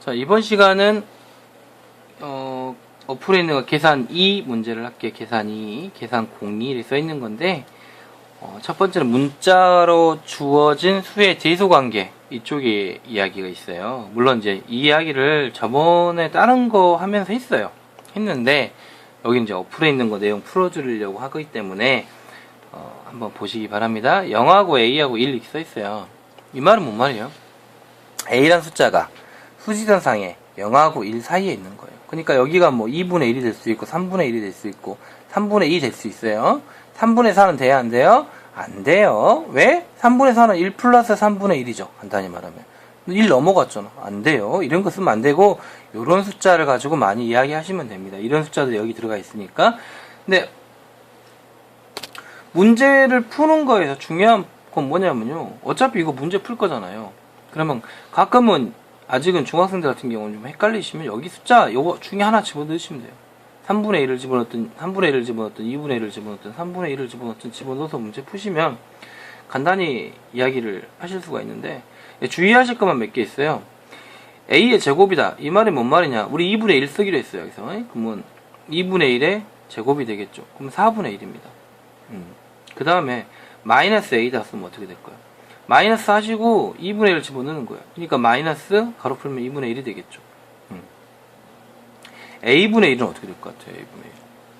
자, 이번 시간은 어플에 있는 거 계산 2 문제를 할게요. 계산 2, 계산 02를 써 있는 건데, 첫 번째는 문자로 주어진 수의 대소관계, 이쪽에 이야기가 있어요. 물론 이제 이 이야기를 저번에 다른 거 하면서 했는데, 여기 이제 어플에 있는 거 내용 풀어주려고 하기 때문에, 한번 보시기 바랍니다. 0하고 A하고 1 이렇게 써 있어요. 이 말은 뭔 말이에요? A란 숫자가 수지선상에 0하고 1 사이에 있는 거예요. 그러니까 여기가 뭐 2분의 1이 될 수 있고 3분의 1이 될 수 있고 3분의 2 될 수 있어요. 3분의 4는 돼야 안 돼요? 안 돼요. 왜? 3분의 4는 1 플러스 3분의 1이죠. 간단히 말하면. 1 넘어갔잖아. 안 돼요. 이런 거 쓰면 안 되고 이런 숫자를 가지고 많이 이야기하시면 됩니다. 이런 숫자도 여기 들어가 있으니까. 근데 문제를 푸는 거에서 중요한 건 뭐냐면요. 어차피 이거 문제 풀 거잖아요. 그러면 가끔은 아직은 중학생들 같은 경우는 좀 헷갈리시면 여기 숫자 요거 중에 하나 집어넣으시면 돼요. 3분의 1을 집어넣든 3분의 1을 집어넣든 2분의 1을 집어넣든 3분의 1을 집어넣든 집어넣어서 문제 푸시면 간단히 이야기를 하실 수가 있는데, 주의하실 것만 몇 개 있어요. A의 제곱이다. 이 말이 뭔 말이냐? 우리 2분의 1 쓰기로 했어요. 여기서. 그러면 2분의 1의 제곱이 되겠죠. 그럼 4분의 1입니다. 그 다음에 마이너스 A다 쓰면 어떻게 될까요? 마이너스 하시고 2분의 1을 집어넣는 거예요. 그러니까 마이너스 가로 풀면 2분의 1이 되겠죠. A분의 1은 어떻게 될 것 같아요?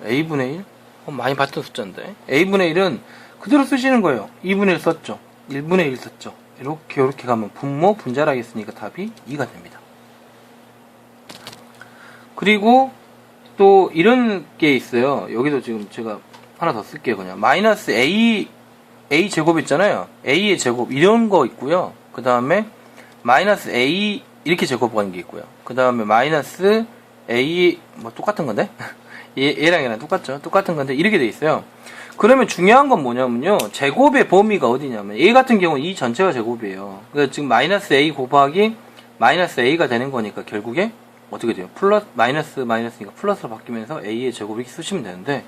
A분의 1? 많이 봤던 숫자인데. A분의 1은 그대로 쓰시는 거예요. 2분의 1 썼죠. 1분의 1 썼죠. 이렇게 가면 분모, 분자라고 했으니까 답이 2가 됩니다. 그리고 또 이런 게 있어요. 여기도 지금 제가 하나 더 쓸게요. 그냥 마이너스 A 제곱 있잖아요. A의 제곱 이런 거 있고요. 그 다음에 마이너스 A 이렇게 제곱하는 게 있고요. 그 다음에 마이너스 A 뭐 똑같은 건데 얘랑 얘랑 똑같죠. 똑같은 건데 이렇게 돼 있어요. 그러면 중요한 건 뭐냐면요. 제곱의 범위가 어디냐면 A 같은 경우는 이 전체가 제곱이에요. 그러니까 지금 마이너스 A 곱하기 마이너스 A가 되는 거니까 결국에 어떻게 돼요? 플러스 마이너스니까 플러스로 바뀌면서 A의 제곱 이렇게 쓰시면 되는데,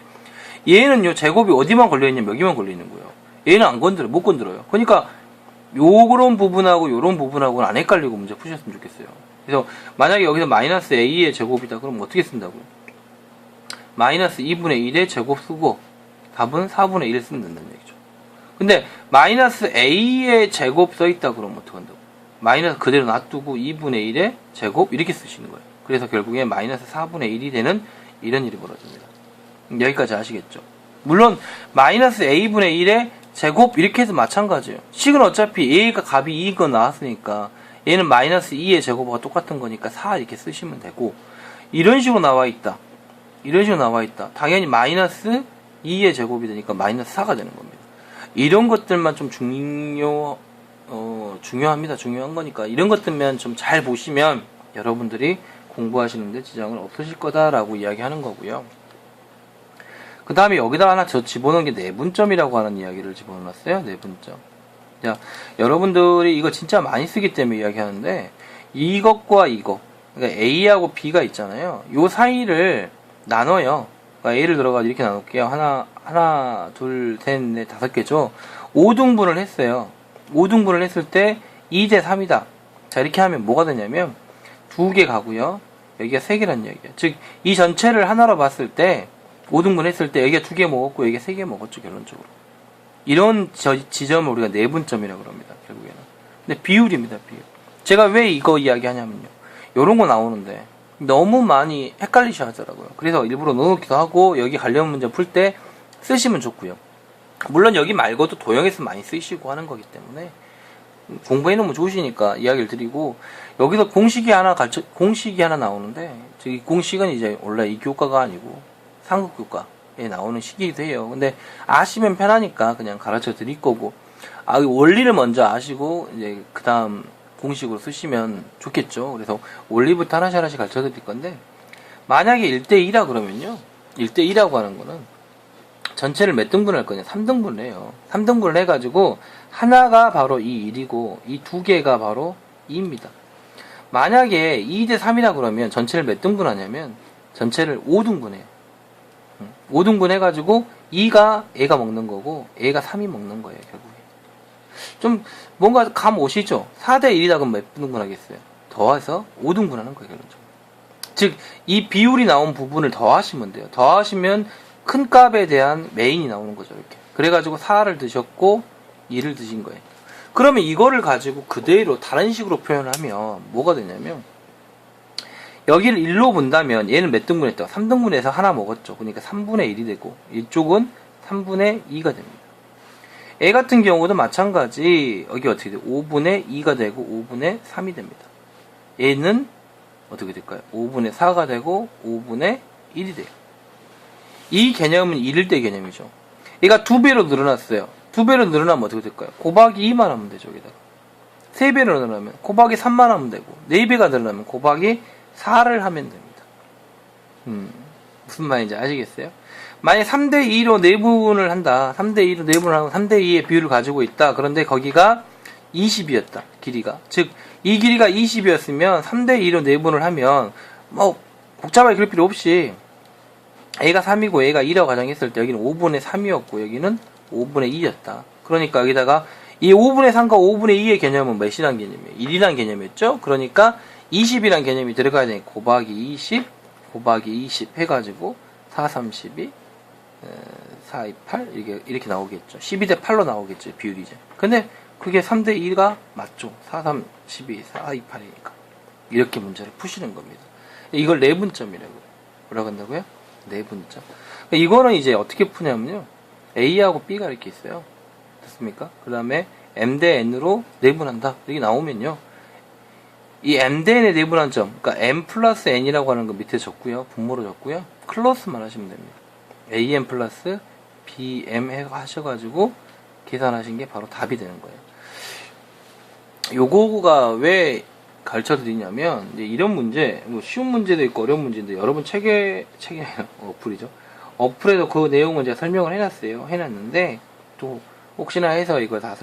얘는요 제곱이 어디만 걸려있냐면 여기만 걸려있는 거예요. 얘는 안 건드려, 못 건드려요. 그러니까 요런 부분하고 요런 부분하고는 안 헷갈리고 문제 푸셨으면 좋겠어요. 그래서 만약에 여기서 마이너스 A의 제곱이다 그럼 어떻게 쓴다고요? 마이너스 2분의 1의 제곱 쓰고 답은 4분의 1을 쓰면 된다는 얘기죠. 근데 마이너스 A의 제곱 써있다 그러면 어떻게 한다고? 마이너스 그대로 놔두고 2분의 1의 제곱 이렇게 쓰시는 거예요. 그래서 결국에 마이너스 4분의 1이 되는 이런 일이 벌어집니다. 여기까지 아시겠죠? 물론 마이너스 A분의 1의 제곱 이렇게 해서 마찬가지예요. 식은 어차피 A가 값이 2인 거 나왔으니까 얘는 마이너스 2의 제곱과 똑같은 거니까 4 이렇게 쓰시면 되고, 이런 식으로 나와 있다. 당연히 마이너스 2의 제곱이 되니까 마이너스 4가 되는 겁니다. 이런 것들만 좀 중요합니다. 중요한 거니까 이런 것들만 좀 잘 보시면 여러분들이 공부하시는데 지장은 없으실 거다라고 이야기하는 거고요. 그 다음에 여기다 하나 저 집어넣은 게 내분점이라고 하는 이야기를 집어넣었어요. 내분점. 자, 여러분들이 이거 진짜 많이 쓰기 때문에 이야기하는데, 이것과 이거, 그러니까 A하고 B가 있잖아요. 요 사이를 나눠요. 그러니까 A를 들어가지고 이렇게 나눌게요. 하나, 둘, 셋, 넷, 5개죠. 5등분을 했어요. 5등분을 했을 때 2대 3이다. 자, 이렇게 하면 뭐가 되냐면 2개 가고요. 여기가 3개란 얘기예요. 즉, 이 전체를 하나로 봤을 때 5등분 했을 때 여기가 2개 먹었고 여기가 3개 먹었죠. 결론적으로. 이런 지점을 우리가 내분점이라고 합니다. 결국에는. 근데 비율입니다. 비율. 제가 왜 이거 이야기하냐면요. 요런 거 나오는데 너무 많이 헷갈리셔 하더라고요. 그래서 일부러 넣어놓기도 하고 여기 관련 문제 풀 때 쓰시면 좋고요. 물론 여기 말고도 도형에서 많이 쓰시고 하는 거기 때문에 공부해놓으면 좋으시니까 이야기를 드리고, 여기서 공식이 하나 나오는데, 저기 공식은 이제 원래 이 교과가 아니고 상급 교과에 나오는 식이기도 해요. 근데 아시면 편하니까 그냥 가르쳐 드릴 거고, 원리를 먼저 아시고 이제 그 다음 공식으로 쓰시면 좋겠죠. 그래서 원리부터 하나씩 가르쳐 드릴 건데, 만약에 1대2라 그러면요, 1대2라고 하는 거는 전체를 몇 등분 할 거냐? 3등분을 해요. 3등분을 해가지고 하나가 바로 이 1이고 이 2개가 바로 2입니다. 만약에 2대 3이라 그러면 전체를 몇 등분 하냐면 전체를 5등분 해요. 5등분 해가지고 2가 A가 먹는 거고 A가 3이 먹는 거예요. 결국에 좀 뭔가 감 오시죠? 4대 1이다 그러면 몇 등분 하겠어요? 더해서 5등분하는 거예요, 결론적으로. 즉, 이 비율이 나온 부분을 더하시면 돼요. 더하시면 큰 값에 대한 메인이 나오는 거죠, 이렇게. 그래가지고 4를 드셨고 2를 드신 거예요. 그러면 이거를 가지고 그대로 다른 식으로 표현하면 뭐가 되냐면, 여기를 1로 본다면 얘는 몇 등분 했다? 3등분해서 하나 먹었죠. 그러니까 3분의 1이 되고, 이쪽은 3분의 2가 됩니다. A 같은 경우도 마찬가지, 여기 어떻게 돼요? 5분의 2가 되고 5분의 3이 됩니다. 얘는 어떻게 될까요? 5분의 4가 되고 5분의 1이 돼요. 이 개념은 1일 때 개념이죠. 얘가 2배로 늘어났어요. 2배로 늘어나면 어떻게 될까요? 곱하기 2만 하면 되죠, 여기다가. 3배로 늘어나면 곱하기 3만 하면 되고, 4배가 늘어나면 곱하기 4를 하면 됩니다. 무슨 말인지 아시겠어요? 만약 3대2로 내분을 한다. 3대2로 내분을 하고 3대2의 비율을 가지고 있다. 그런데 거기가 20이었다. 길이가. 즉, 이 길이가 20이었으면 3대2로 내분을 하면 뭐 복잡하게 그릴 필요 없이 A가 3이고 A가 2라고 가정했을 때 여기는 5분의 3이었고 여기는 5분의 2였다. 그러니까 여기다가 이 5분의 3과 5분의 2의 개념은 몇이란 개념이에요? 1이란 개념이었죠? 그러니까 20이란 개념이 들어가야 되니까 곱하기 20, 곱하기 20 해가지고 4, 32, 4, 2, 8 이렇게 나오겠죠. 12대 8로 나오겠죠. 비율이죠. 근데 그게 3대 2가 맞죠. 4, 3, 12, 4, 2, 8이니까. 이렇게 문제를 푸시는 겁니다. 이걸 내분점이라고 해요. 뭐라고 한다고요? 내분점. 이거는 이제 어떻게 푸냐면요. A하고 B가 이렇게 있어요. 됐습니까? 그 다음에 M 대 N으로 내분한다. 이렇게 나오면요. 이 M 대 N의 내분한 점, 그러니까 M 플러스 N이라고 하는 거 밑에 적고요. 분모로 적고요. 클로스만 하시면 됩니다. AM 플러스 BM 하셔가지고 계산하신 게 바로 답이 되는 거예요. 요거가 왜 가르쳐 드리냐면, 이제 이런 문제, 뭐 쉬운 문제도 있고 어려운 문제인데, 여러분 책에 어플이죠. 어플에도 그 내용을 제가 설명을 해놨는데, 또 혹시나 해서 이거 다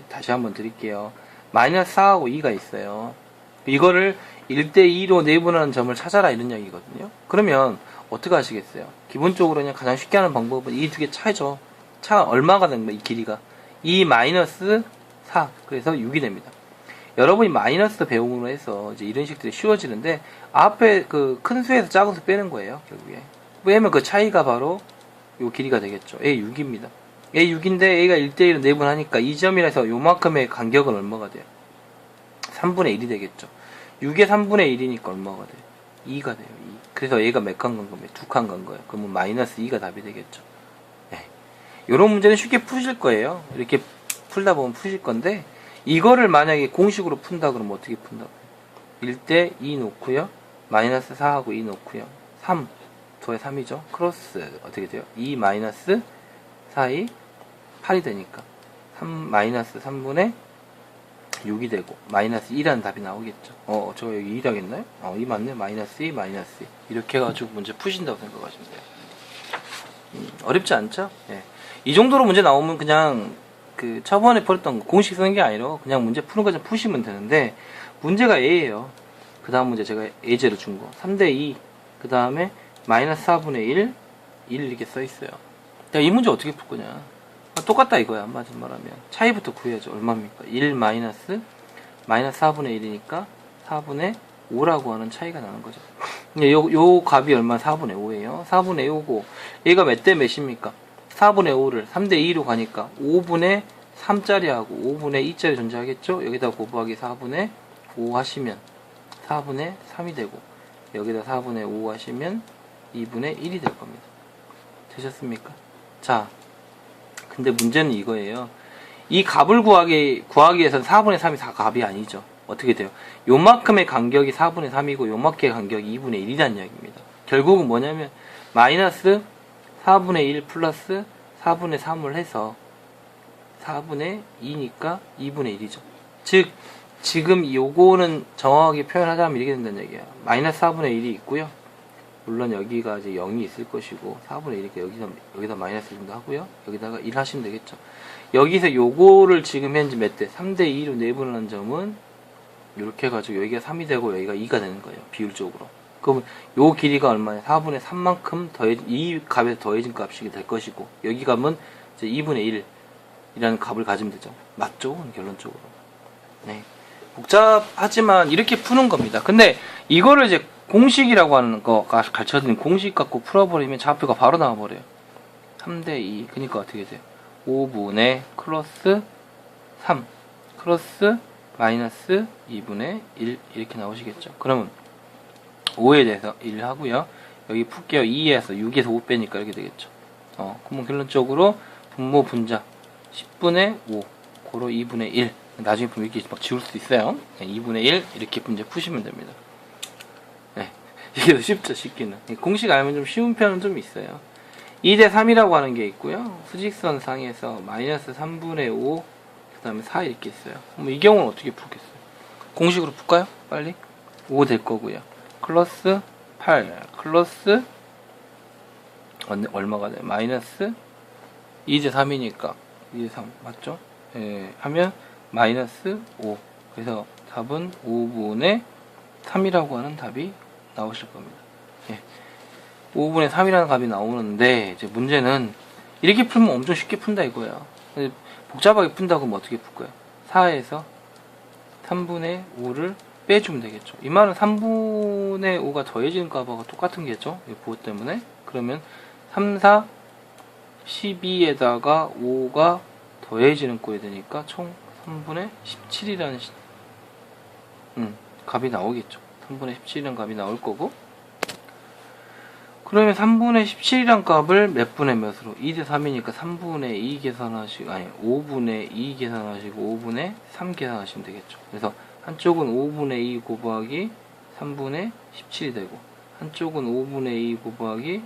다시 한번 드릴게요. 마이너스 4하고 2가 있어요. 이거를 1대2로 내분하는 점을 찾아라 이런 이야기거든요. 그러면 어떻게 하시겠어요? 기본적으로 그냥 가장 쉽게 하는 방법은 이 두 개 차이죠. 차 얼마가 된 거야, 이 길이가? 2 마이너스 4. 그래서 6이 됩니다. 여러분이 마이너스 배움으로 해서 이제 이런 식들이 쉬워지는데, 앞에 그 큰 수에서 작은 수 빼는 거예요, 결국에. 왜냐면 그 차이가 바로 요 길이가 되겠죠. A 6입니다. A 6인데 A가 1대1로 내분하니까 이 점이라서 요만큼의 간격은 얼마가 돼요? 3분의 1이 되겠죠. 6의 3분의 1이니까 얼마가 돼요? 2가 돼요. 2. 그래서 A가 몇 칸 간 거예요? 2칸 간 거예요. 그러면 마이너스 2가 답이 되겠죠. 네. 이런 문제는 쉽게 푸실 거예요. 이렇게 풀다 보면 푸실 건데, 이거를 만약에 공식으로 푼다 그러면 어떻게 푼다고요? 1대 2 놓고요. 마이너스 4하고 2 놓고요. 3. 2에 3이죠. 크로스 어떻게 돼요? 2 마이너스 4이 8이 되니까 3 마이너스 3분의 6이 되고 마이너스 2라는 답이 나오겠죠. 저 여기 2라 했나요? 2 맞네. 마이너스 2, 마이너스 2. 이렇게 해가지고 문제 푸신다고 생각하시면 돼요. 어렵지 않죠? 예. 이 정도로 문제 나오면 그냥 그 저번에 풀었던 거 공식 쓰는 게 아니라 그냥 문제 푸는 거 좀 푸시면 되는데, 문제가 A예요. 그 다음 문제 제가 예제로 준 거 3대 2, 그 다음에 마이너스 4분의 1 이렇게 써있어요. 이 문제 어떻게 풀 거냐? 똑같다 이거야. 한마디 말하면 차이부터 구해야죠. 얼마입니까? 1 마이너스 4분의 1이니까 4분의 5라고 하는 차이가 나는 거죠. 요 값이 얼마? 4분의 5예요. 4분의 5고 얘가 몇 대 몇입니까? 4분의 5를 3대 2로 가니까 5분의 3짜리하고 5분의 2짜리 존재하겠죠? 여기다 곱하기 4분의 5 하시면 4분의 3이 되고, 여기다 4분의 5 하시면 2분의 1이 될 겁니다. 되셨습니까? 자, 근데 문제는 이거예요. 이 값을 구하기 위해서는 4분의 3이 다 값이 아니죠. 어떻게 돼요? 요만큼의 간격이 4분의 3이고 요만큼의 간격이 2분의 1이라는 이야기입니다. 결국은 뭐냐면 마이너스 4분의 1 플러스 4분의 3을 해서 4분의 2니까 2분의 1이죠. 즉 지금 요거는 정확하게 표현하자면 이렇게 된다는 얘기야. 마이너스 4분의 1이 있고요. 물론 여기가 이제 0이 있을 것이고 4분의 1이니까 여기다 마이너스 1도 하고요. 여기다가 1 하시면 되겠죠. 여기서 요거를 지금 현재 몇 대? 3대 2로 내분하는 점은 이렇게 해가지고 여기가 3이 되고 여기가 2가 되는 거예요. 비율적으로. 그럼 요 길이가 얼마냐? 4분의 3만큼 이 값에서 더해진 값이 될 것이고, 여기 값은 이제 2분의 1이라는 값을 가지면 되죠. 맞죠? 결론적으로. 네. 복잡하지만 이렇게 푸는 겁니다. 근데 이거를 이제 공식이라고 하는 거 가르쳐드린 공식 갖고 풀어버리면 좌표가 바로 나와버려요. 3대2 그러니까 어떻게 돼요? 5분의 플러스 3 플러스 마이너스 2분의 1 이렇게 나오시겠죠. 그러면 5에 대해서 1 하고요. 여기 풀게요. 2에서 6에서 5 빼니까 이렇게 되겠죠. 그러면 결론적으로 분모 분자 10분의 5 고로 2분의 1 나중에 보면 이렇게 막 지울 수 있어요. 2분의 1 이렇게 문제 푸시면 됩니다. 네. 이게 더 쉽죠, 쉽기는. 공식 알면 좀 쉬운 편은 좀 있어요. 2대 3이라고 하는 게 있고요. 수직선 상에서 마이너스 3분의 5 그 다음에 4 이렇게 있어요. 이 경우는 어떻게 풀겠어요? 공식으로 풀까요? 빨리. 5 될 거고요. 플러스 8 플러스 얼마가 돼요? 마이너스 2대 3이니까 2대 3 맞죠? 예, 하면 마이너스 5 그래서 답은 5분의 3이라고 하는 답이 나오실 겁니다. 예. 5분의 3이라는 값이 나오는데 이제 문제는 이렇게 풀면 엄청 쉽게 푼다 이거야. 근데 복잡하게 푼다고 하면 어떻게 풀 거야? 4에서 3분의 5를 빼주면 되겠죠. 이 말은 3분의 5가 더해지는 값하고 똑같은 게죠. 이 부호 때문에. 그러면 3, 4, 12에다가 5가 더해지는 꼴이 되니까 총 3분의 17이라는 값이 나오겠죠. 3분의 17이라는 값이 나올 거고, 그러면 3분의 17이란 값을 몇 분의 몇으로? 2대 3이니까 3분의 2 계산하시고, 아니 5분의 2 계산하시고 5분의 3 계산하시면 되겠죠. 그래서 한쪽은 5분의 2 곱하기 3분의 17이 되고, 한쪽은 5분의 2 곱하기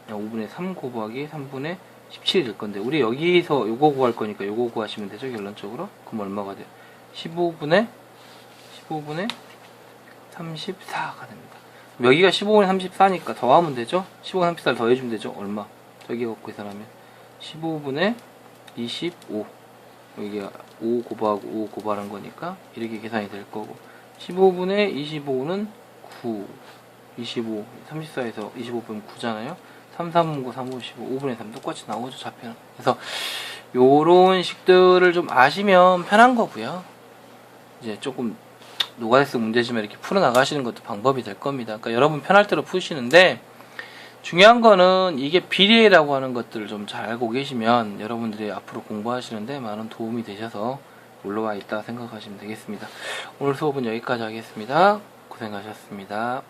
5분의 3 곱하기 3분의 17이 될 건데, 우리 여기서 요거 구할 거니까 요거 구하시면 되죠, 결론적으로. 그럼 얼마가 돼요? 15분의 34가 됩니다. 여기가 15분의 34니까 더하면 되죠? 15분의 34를 더해주면 되죠? 얼마? 저기 갖고 계산하면 15분의 25, 여기가 5 곱하고 5 곱하는 거니까 이렇게 계산이 될 거고, 15분의 25는 9, 25, 34에서 25 보면 9잖아요. 3, 3, 9, 3, 5, 15, 5분의 3 똑같이 나오죠, 좌표는. 그래서 요런 식들을 좀 아시면 편한 거고요. 이제 조금 노가다스 문제지만 이렇게 풀어나가시는 것도 방법이 될 겁니다. 그러니까 여러분 편할 대로 푸시는데, 중요한 거는 이게 비례라고 하는 것들을 좀 잘 알고 계시면 여러분들이 앞으로 공부하시는데 많은 도움이 되셔서 올라와 있다 생각하시면 되겠습니다. 오늘 수업은 여기까지 하겠습니다. 고생하셨습니다.